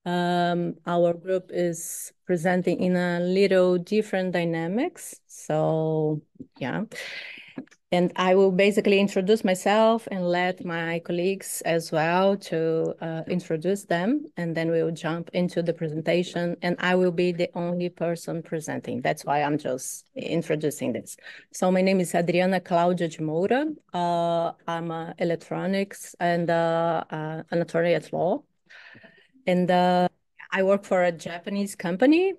Our group is presenting in a little different dynamics. So, yeah. And I will basically introduce myself and let my colleagues as well to introduce them. And then we'll jump into the presentation. And I will be the only person presenting. That's why I'm just introducing this. So my name is Adriana Cláudia de Moura. I'm electronics and an attorney at law. And I work for a Japanese company.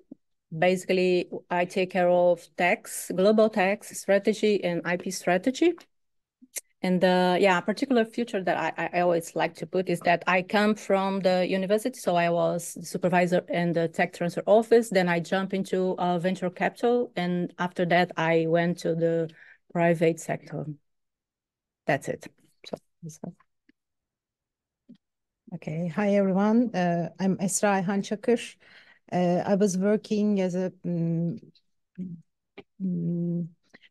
Basically, I take care of tax, global tax strategy and IP strategy. And yeah, a particular feature that I always like to put is that I come from the university. So I was the supervisor in the tech transfer office. Then I jump into venture capital. And after that, I went to the private sector. That's it. So. Okay, hi everyone. I'm Esra Ayhan Çakır. I was working as a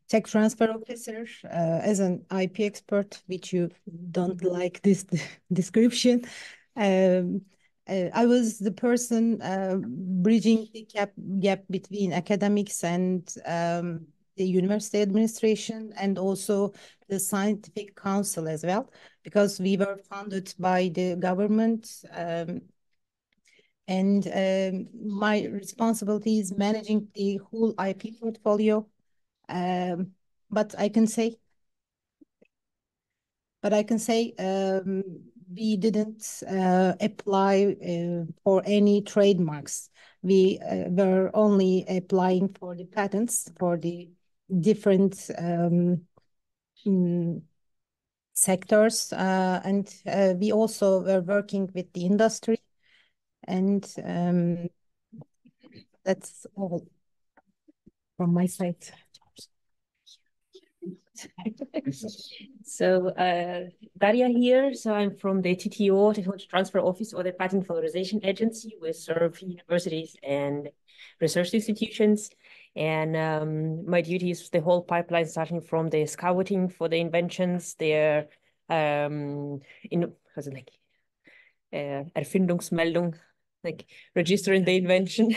tech transfer officer, as an IP expert, which you don't like this description. I was the person bridging the gap between academics and the university administration and also the scientific council as well, because we were funded by the government. And my responsibility is managing the whole IP portfolio. But I can say we didn't apply for any trademarks. We were only applying for the patents for the different sectors, and we also were working with the industry, and that's all from my side. So Daria here. So I'm from the TTO, Technology Transfer Office, or the Patent Valorization Agency. We serve universities and research institutions. And my duty is the whole pipeline, starting from the scouting for the inventions, their Erfindungsmeldung, like registering the invention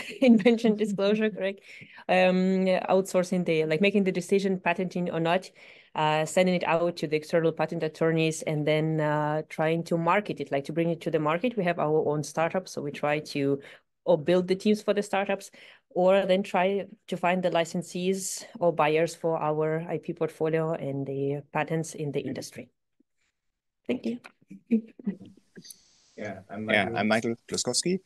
disclosure, correct? Outsourcing making the decision, patenting or not, sending it out to the external patent attorneys, and then trying to market it, to bring it to the market. We have our own startups, so we try to build the teams for the startups, or then try to find the licensees or buyers for our IP portfolio and the patents in the industry. Thank you. I'm Michael Pluskowski,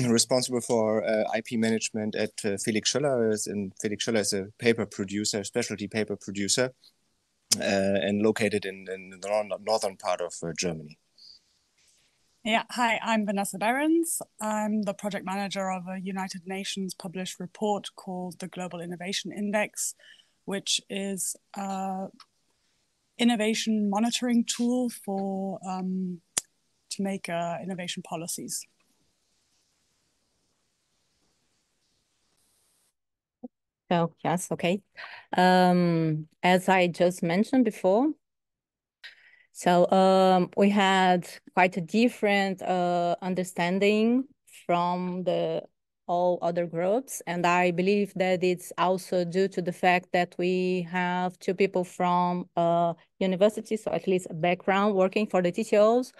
responsible for IP management at Felix Schoeller. Felix Schoeller is a paper producer, specialty paper producer, and located in the northern part of Germany. Yeah, hi, I'm Vanessa Behrens. I'm the project manager of a United Nations published report called the Global Innovation Index, which is innovation monitoring tool for to make innovation policies. So yes, okay. As I just mentioned before, so we had quite a different understanding from all other groups. And I believe that it's also due to the fact that we have two people from universities, so at least a background working for the TTOs.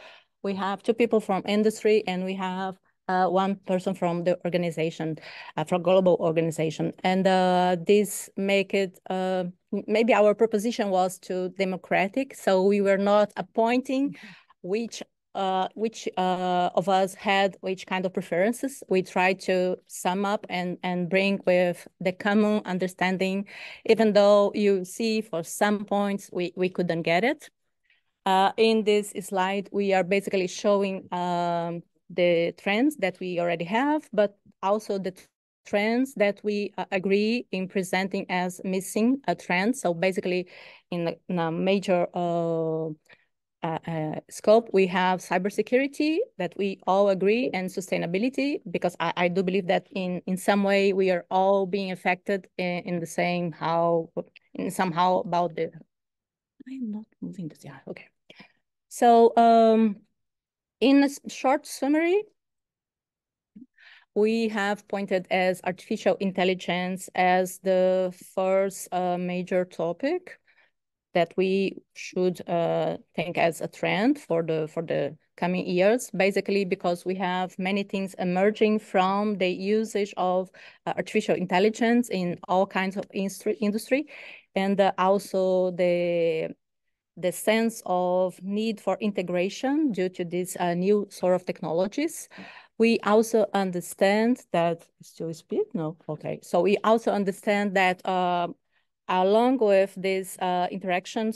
We have two people from industry, and we have one person from the organization, from global organization. And this make it, maybe our proposition was too democratic. So we were not appointing which of us had which kind of preferences. We tried to sum up and bring with the common understanding, even though you see for some points we couldn't get it. In this slide, we are basically showing the trends that we already have, but also the trends that we agree in presenting as missing a trend. So basically in a major scope, we have cybersecurity that we all agree, and sustainability, because I do believe that in some way we are all being affected in the same somehow about the, I am not moving this, yeah, okay. So In a short summary, we have pointed as artificial intelligence as the first major topic that we should think as a trend for the coming years, basically because we have many things emerging from the usage of artificial intelligence in all kinds of industry, and also the sense of need for integration due to these new sort of technologies. We also understand that, still speak? No, okay. So we also understand that along with this integration,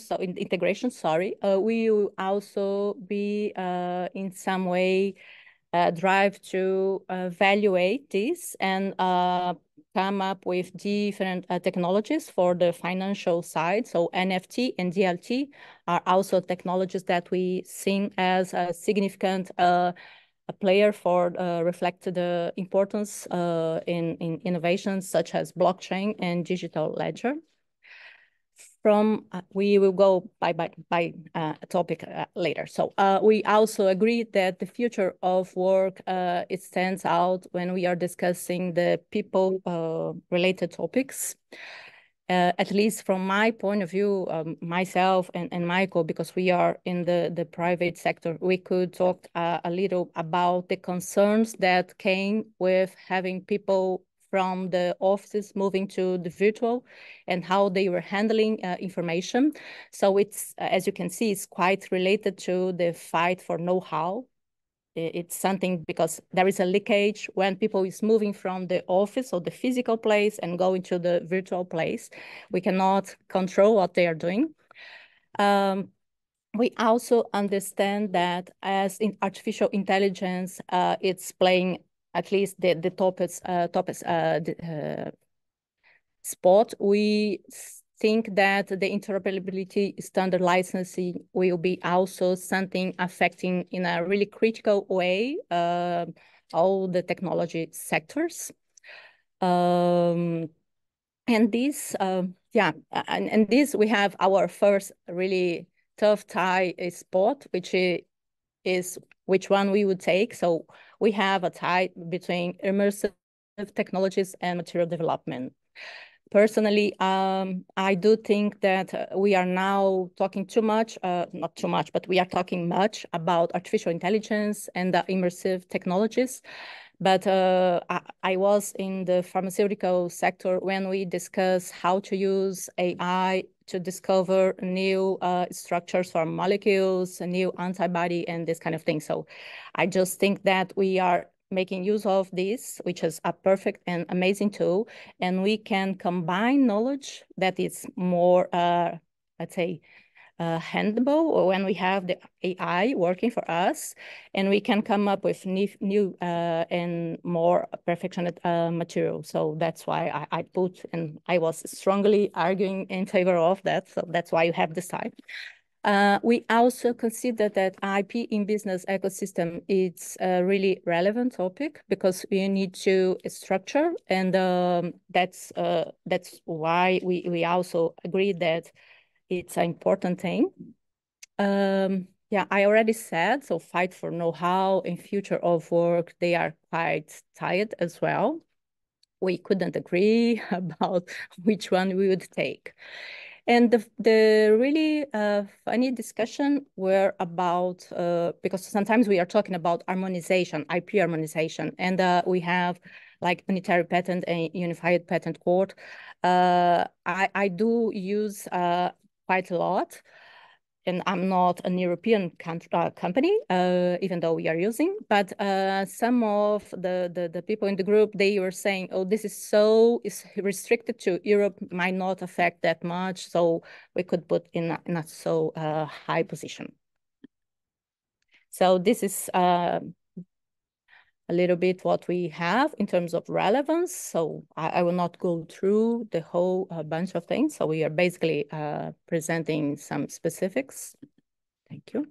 we will also be in some way drive to evaluate this and come up with different technologies for the financial side. So NFT and DLT are also technologies that we see as a significant a player for reflect the importance in innovations such as blockchain and digital ledger. We will go by topic later. So we also agree that the future of work it stands out when we are discussing the people related topics. At least from my point of view, myself and Michael, because we are in the private sector, we could talk a little about the concerns that came with having people from the offices moving to the virtual and how they were handling information. So it's, as you can see, it's quite related to the fight for know-how. It's something because there is a leakage when people is moving from the office or the physical place and going to the virtual place. We cannot control what they are doing. We also understand that as in artificial intelligence, it's playing at least the topics spot. We think that the interoperability standard licensing will be also something affecting in a really critical way all the technology sectors. And this, and this we have our first really tough tie spot, which is which one we would take. So we have a tie between immersive technologies and material development. Personally, I do think that we are now talking too much, not too much, but we are talking much about artificial intelligence and the immersive technologies. But I was in the pharmaceutical sector when we discussed how to use AI to discover new structures for molecules, a new antibody, and this kind of thing. So I just think that we are making use of this, which is a perfect and amazing tool, and we can combine knowledge that is more, let's say, handable when we have the AI working for us, and we can come up with new and more perfectioned material. So that's why I put, and I was strongly arguing in favor of that. So that's why you have this type. We also consider that IP in business ecosystem is a really relevant topic because we need to structure, and that's why we also agree that it's an important thing. Yeah, I already said, so fight for know-how and future of work, they are quite tied as well. We couldn't agree about which one we would take. And the really funny discussion were about, because sometimes we are talking about harmonization, IP harmonization, and we have like unitary patent and unified patent court. I do use quite a lot, and I'm not an European company, even though we are using, but some of the people in the group, they were saying, oh, this is restricted to Europe, might not affect that much, so we could put in a so high position. So this is a little bit what we have in terms of relevance. So I will not go through the whole bunch of things. So we are basically presenting some specifics. Thank you.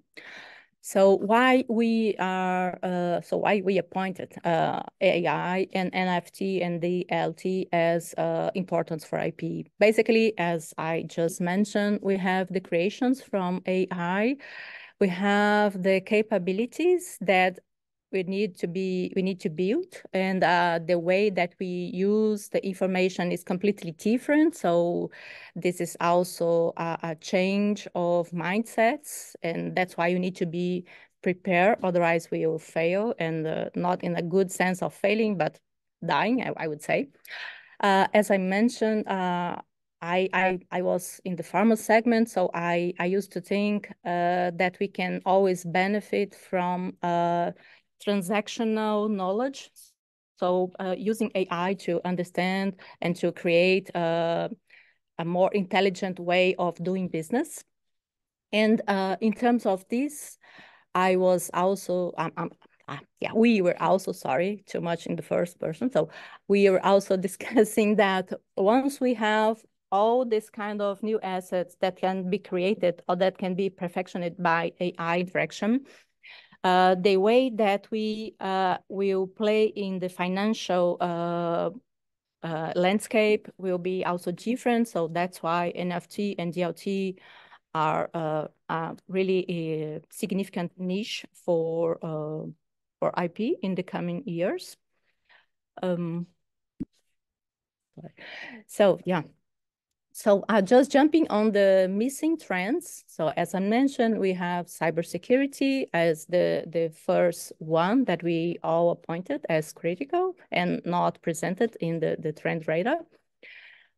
So why we appointed AI and NFT and DLT as importance for IP. Basically, as I just mentioned, we have the creations from AI, We have the capabilities that we need to build, and the way that we use the information is completely different. So this is also a change of mindsets, and that's why you need to be prepared. Otherwise, we will fail, and not in a good sense of failing, but dying, I would say. As I mentioned, I was in the pharma segment, so I used to think that we can always benefit from transactional knowledge. So using AI to understand and to create a more intelligent way of doing business. And in terms of this, I was also, we were also, sorry, too much in the first person. So we were also discussing that once we have all this kind of new assets that can be created or that can be perfectioned by AI interaction, the way that we will play in the financial landscape will be also different. So that's why NFT and DLT are really a significant niche for IP in the coming years. So yeah. So just jumping on the missing trends. So as I mentioned, we have cybersecurity as the first one that we all appointed as critical and not presented in the trend radar.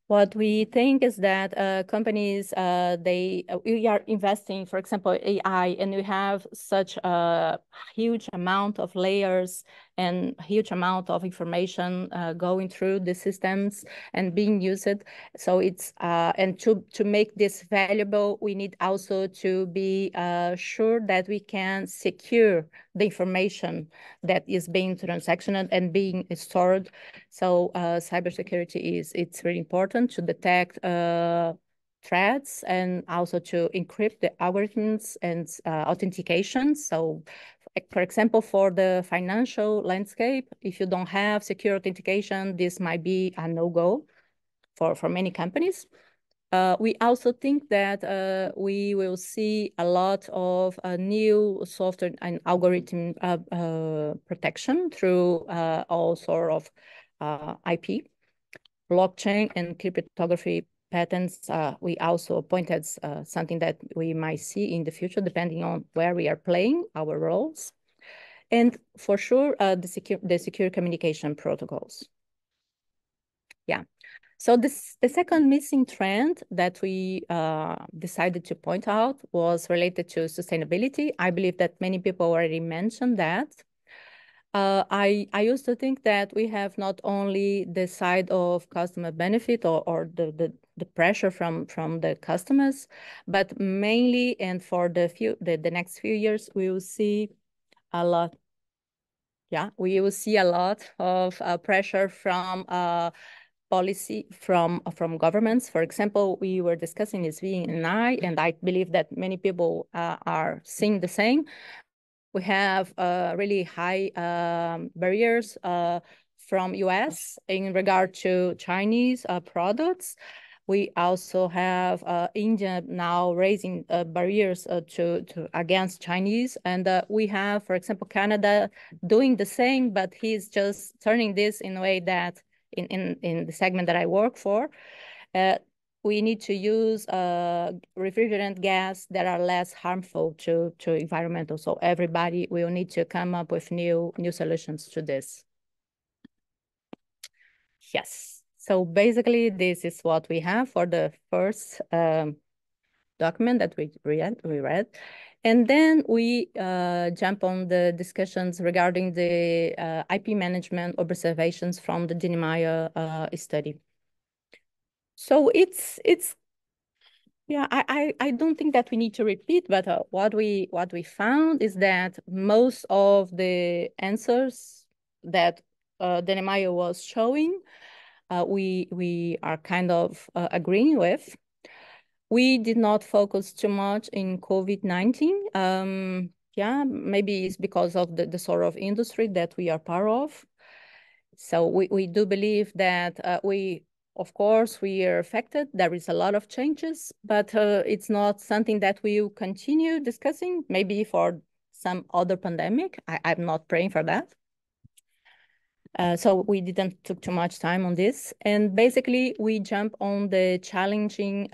What we think is that companies, we are investing, for example, AI, and we have such a huge amount of layers and huge amount of information going through the systems and being used. So it's, and to make this valuable, we need also to be sure that we can secure the information that is being transactioned and being stored. So cybersecurity it's really important to detect threats and also to encrypt the algorithms and authentication. So for example, for the financial landscape, if you don't have secure authentication, this might be a no-go for many companies. We also think that we will see a lot of new software and algorithm protection through all sort of IP, blockchain, and cryptography patents. We also appointed something that we might see in the future, depending on where we are playing our roles. And for sure, the secure communication protocols. Yeah. So the second missing trend that we decided to point out was related to sustainability. I believe that many people already mentioned that. I used to think that we have not only the side of customer benefit or the pressure from the customers, but mainly and for the next few years, we will see a lot. Yeah, we will see a lot of pressure from policy from governments. For example, we were discussing SV and I believe that many people are seeing the same. We have really high barriers from US in regard to Chinese products. We also have India now raising barriers against Chinese, and we have, for example, Canada doing the same, but he's just turning this in a way that in the segment that I work for, we need to use refrigerant gas that are less harmful to environmental. So everybody will need to come up with new solutions to this. Yes. So basically, this is what we have for the first document that we read. And then we jump on the discussions regarding the IP management observations from the Niemeyer study. So it's yeah, I don't think that we need to repeat, but what we found is that most of the answers that Niemeyer was showing, we are kind of agreeing with. We did not focus too much in COVID-19. Yeah, maybe it's because of the sort of industry that we are part of. So we do believe that we of course, we are affected. There is a lot of changes, but it's not something that we will continue discussing, maybe for some other pandemic. I'm not praying for that. So we didn't took too much time on this. And basically, we jump on the challenging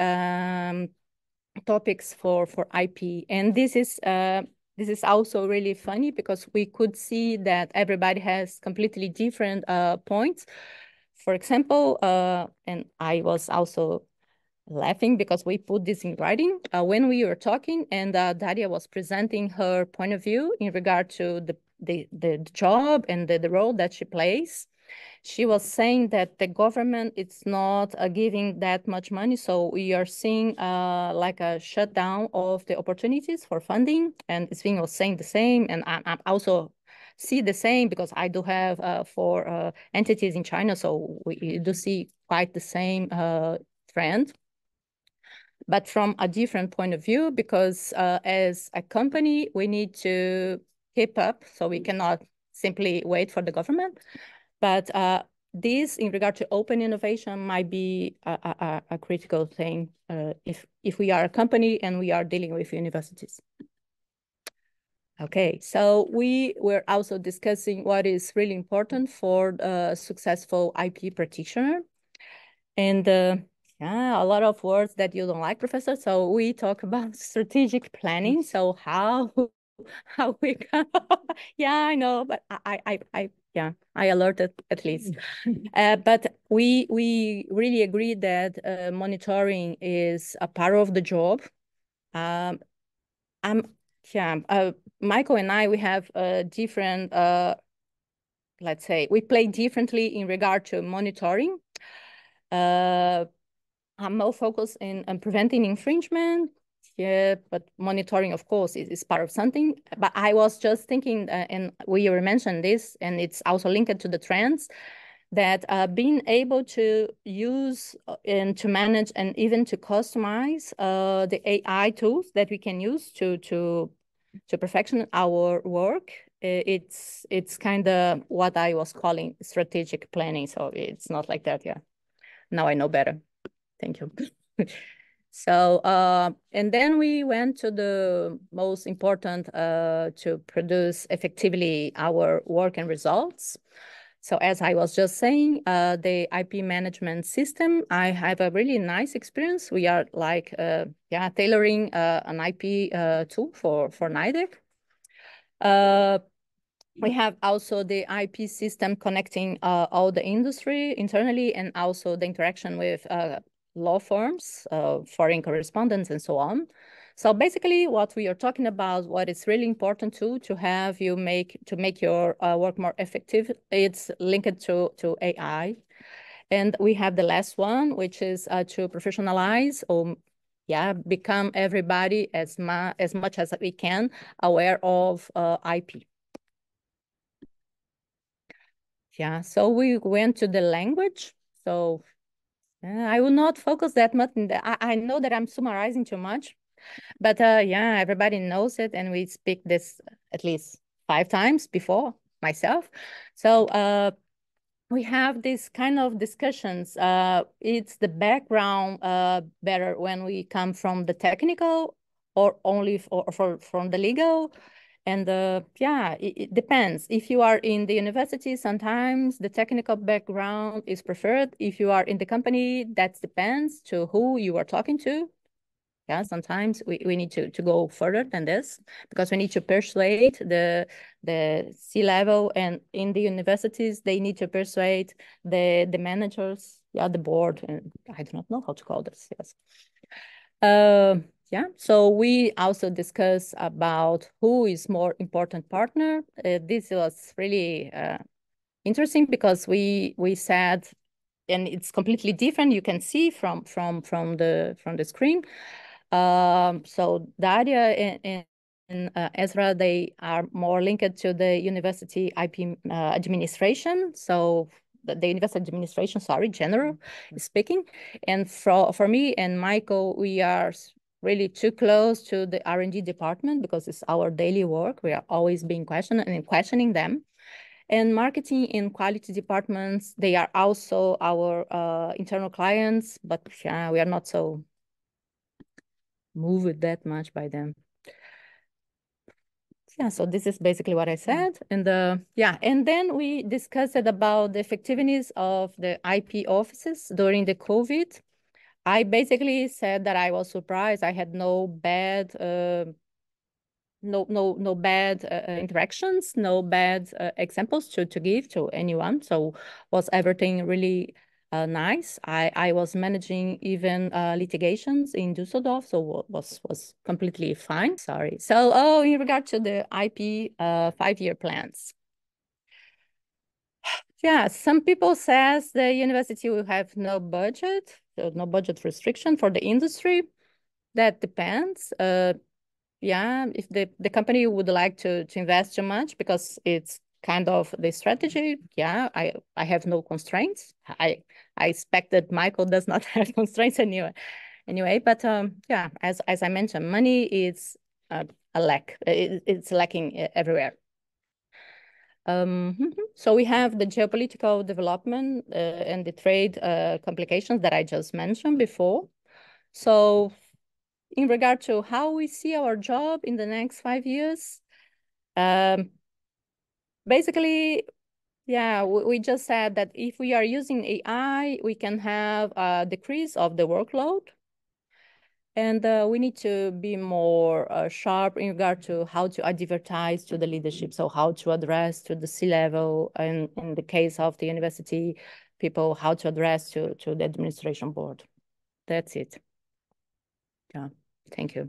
topics for IP. And this is also really funny because we could see that everybody has completely different points. For example, and I was also laughing because we put this in writing when we were talking, and Daria was presenting her point of view in regard to the job and the role that she plays. She was saying that the government is not giving that much money, so we are seeing like a shutdown of the opportunities for funding, and Sving was saying the same, and I'm also see the same because I do have four entities in China, so we do see quite the same trend, but from a different point of view, because as a company, we need to keep up, so we cannot simply wait for the government. But this, in regard to open innovation, might be a critical thing if we are a company and we are dealing with universities. Okay, so we were also discussing what is really important for a successful IP practitioner. And yeah, a lot of words that you don't like, Professor. So we talk about strategic planning. So how we can, yeah, I know, but I alerted at least. But we really agree that monitoring is a part of the job. Michael and I, we have different, let's say, we play differently in regard to monitoring. I'm more focused on preventing infringement. Yeah, but monitoring, of course, is part of something. But I was just thinking, and we mentioned this, and it's also linked to the trends, that being able to use and to manage and even to customize the AI tools that we can use to perfection our work, it's kind of what I was calling strategic planning. So it's not like that, yeah. Now I know better. Thank you. So, and then we went to the most important to produce effectively our work and results. So as I was just saying, the IP management system, I have a really nice experience. We are like, tailoring an IP tool for NIDEC. We have also the IP system connecting all the industry internally and also the interaction with law firms, foreign correspondents, and so on. So basically, what we are talking about, what is really important to have you make your work more effective, it's linked to AI. And we have the last one, which is to professionalize or become everybody as much as we can aware of IP. Yeah, so we went to the language. So I will not focus that much. I know that I'm summarizing too much, but yeah, everybody knows it, and we speak this at least 5 times before myself. So we have this kind of discussions. It's the background better when we come from the technical or only from the legal. And yeah, it depends. If you are in the university, sometimes the technical background is preferred. If you are in the company, that depends to who you are talking to. Yeah, sometimes we need to go further than this because we need to persuade the C-level, and in the universities, they need to persuade the managers, the board, and I do not know how to call this, yes. Yeah, so we also discuss about who is more important partner. This was really interesting because we said, and it's completely different. You can see from the screen. So Daria and Ezra, they are more linked to the university IP administration. So the university administration, sorry, general speaking. And for me and Michael, we are really too close to the R&D department because it's our daily work. We are always being questioned and questioning them. And marketing and quality departments, they are also our internal clients, but we are not so moved that much by them. Yeah, so this is basically what I said. And and then we discussed about the effectiveness of the IP offices during the COVID. I basically said that I was surprised. I had no bad interactions, no bad examples to give to anyone. So was everything really nice. I was managing even litigations in Düsseldorf, so was completely fine. Sorry. So in regard to the IP 5-year plans. Yeah, some people says the university will have no budget, so no budget restriction for the industry. That depends. Yeah, if the company would like to invest too much because it's kind of the strategy, yeah, I have no constraints. I expect that Michael does not have constraints anyway. But yeah, as I mentioned, money is a lack. It's lacking everywhere. So we have the geopolitical development and the trade complications that I just mentioned before. So in regard to how we see our job in the next 5 years, basically, yeah, we just said that if we are using AI, we can have a decrease of the workload. And we need to be more sharp in regard to how to advertise to the leadership. So how to address to the C-level, and in the case of the university people, how to address to the administration board. That's it. Yeah, thank you.